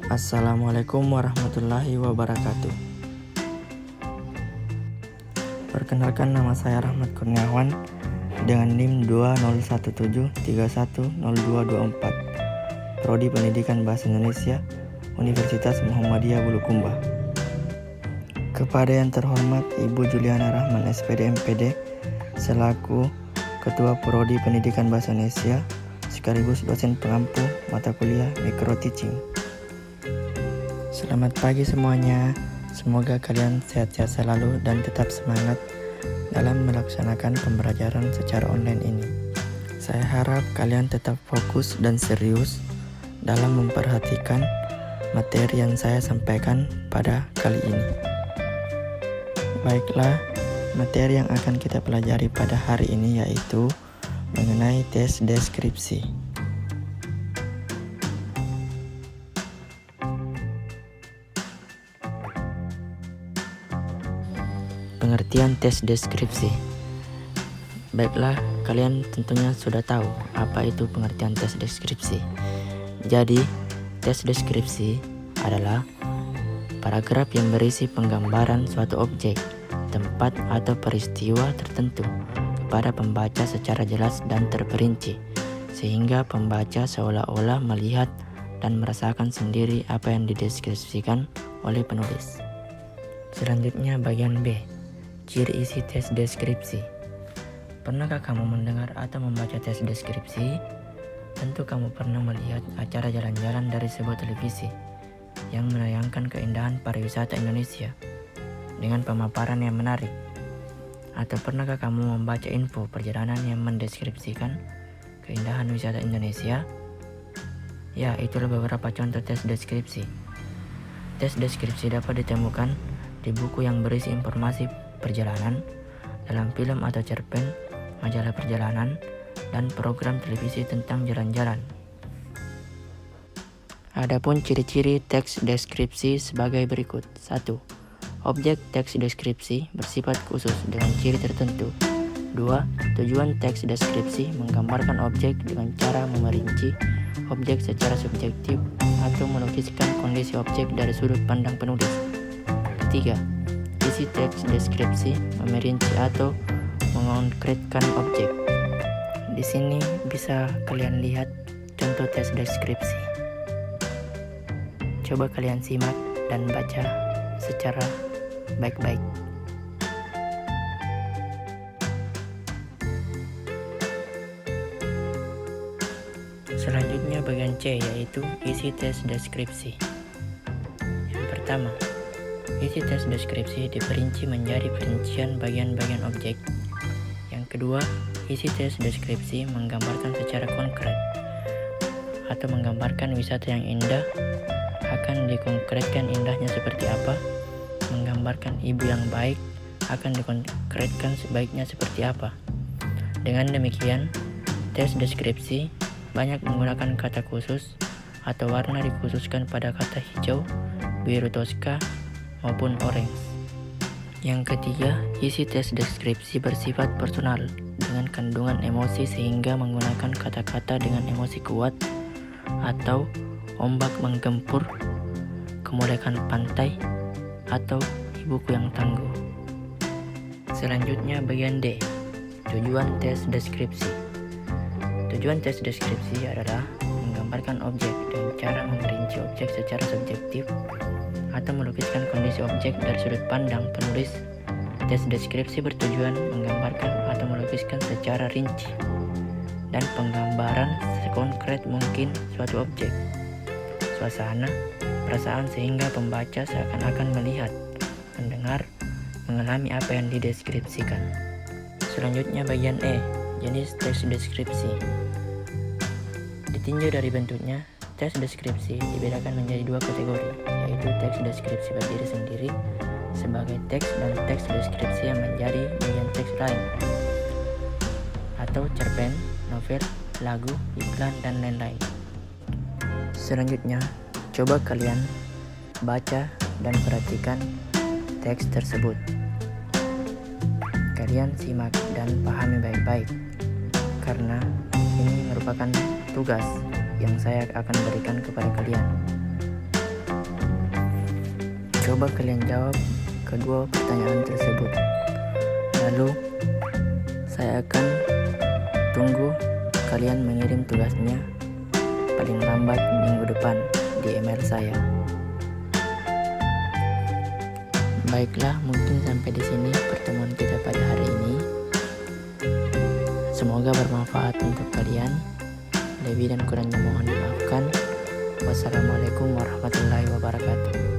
Assalamualaikum warahmatullahi wabarakatuh. Perkenalkan, nama saya Rahmat Kurniawan dengan NIM 2017310224, Prodi Pendidikan Bahasa Indonesia, Universitas Muhammadiyah Bulukumba. Kepada yang terhormat Ibu Juliana Rahman SPD MPD selaku Ketua Prodi Pendidikan Bahasa Indonesia sekaligus dosen pengampu mata kuliah Micro Teaching. Selamat pagi semuanya, semoga kalian sehat-sehat selalu dan tetap semangat dalam melaksanakan pembelajaran secara online ini. Saya harap kalian tetap fokus dan serius dalam memperhatikan materi yang saya sampaikan pada kali ini. Baiklah, materi yang akan kita pelajari pada hari ini yaitu mengenai tes deskripsi. Pengertian tes deskripsi. Baiklah, kalian tentunya sudah tahu apa itu pengertian tes deskripsi. Jadi, tes deskripsi adalah paragraf yang berisi penggambaran suatu objek, tempat atau peristiwa tertentu kepada pembaca secara jelas dan terperinci, sehingga pembaca seolah-olah melihat dan merasakan sendiri apa yang dideskripsikan oleh penulis. Selanjutnya bagian B. Ciri isi tes deskripsi. Pernahkah kamu mendengar atau membaca tes deskripsi? Tentu kamu pernah melihat acara jalan-jalan dari sebuah televisi yang menayangkan keindahan pariwisata Indonesia dengan pemaparan yang menarik. Atau pernahkah kamu membaca info perjalanan yang mendeskripsikan keindahan wisata Indonesia? Ya, itulah beberapa contoh tes deskripsi. Tes deskripsi dapat ditemukan di buku yang berisi informasi perjalanan, dalam film atau cerpen, majalah perjalanan, dan program televisi tentang jalan-jalan. Adapun ciri-ciri teks deskripsi sebagai berikut. 1. Objek teks deskripsi bersifat khusus dengan ciri tertentu. 2. Tujuan teks deskripsi menggambarkan objek dengan cara memerinci objek secara subjektif atau melukiskan kondisi objek dari sudut pandang penulis. 3. Isi teks deskripsi memerinci atau mengkonkretkan objek. Di sini bisa kalian lihat contoh tes deskripsi. Coba kalian simak dan baca secara baik-baik. Selanjutnya bagian C, yaitu isi tes deskripsi. Yang pertama, isi tes deskripsi diperinci menjadi perincian bagian-bagian objek. Yang kedua, isi tes deskripsi menggambarkan secara konkret atau menggambarkan wisata yang indah, akan dikonkretkan indahnya seperti apa. Menggambarkan ibu yang baik, akan dikonkretkan sebaiknya seperti apa. Dengan demikian, tes deskripsi banyak menggunakan kata khusus atau warna dikhususkan pada kata hijau, biru toska, maupun orange. Yang ketiga, isi tes deskripsi bersifat personal dengan kandungan emosi sehingga menggunakan kata-kata dengan emosi kuat atau ombak menggempur, kemolekan pantai, atau ibuku yang tangguh. Selanjutnya bagian D, tujuan tes deskripsi. Tujuan tes deskripsi adalah menggambarkan objek dengan cara memerinci objek secara subjektif atau melukiskan kondisi objek dari sudut pandang penulis. Tes deskripsi bertujuan menggambarkan atau melukiskan secara rinci dan penggambaran sekonkret mungkin suatu objek, suasana, perasaan sehingga pembaca seakan-akan melihat, mendengar, mengalami apa yang dideskripsikan. Selanjutnya bagian E, jenis tes deskripsi. Ditinjau dari bentuknya, tes deskripsi dibedakan menjadi dua kategori, yaitu teks deskripsi berdiri sendiri sebagai teks dan teks deskripsi yang menjadi bagian teks lain, atau cerpen, novel, lagu, iklan, dan lain-lain. Selanjutnya, coba kalian baca dan perhatikan teks tersebut. Kalian simak dan pahami baik-baik, karena ini merupakan tugas yang saya akan berikan kepada kalian. Coba kalian jawab kedua pertanyaan tersebut. Lalu saya akan tunggu kalian mengirim tugasnya paling lambat minggu depan di email saya. Baiklah, mungkin sampai di sini pertemuan kita pada hari ini. Semoga bermanfaat untuk kalian. Lebih dan kurangnya mohon dimaafkan. Wassalamualaikum warahmatullahi wabarakatuh.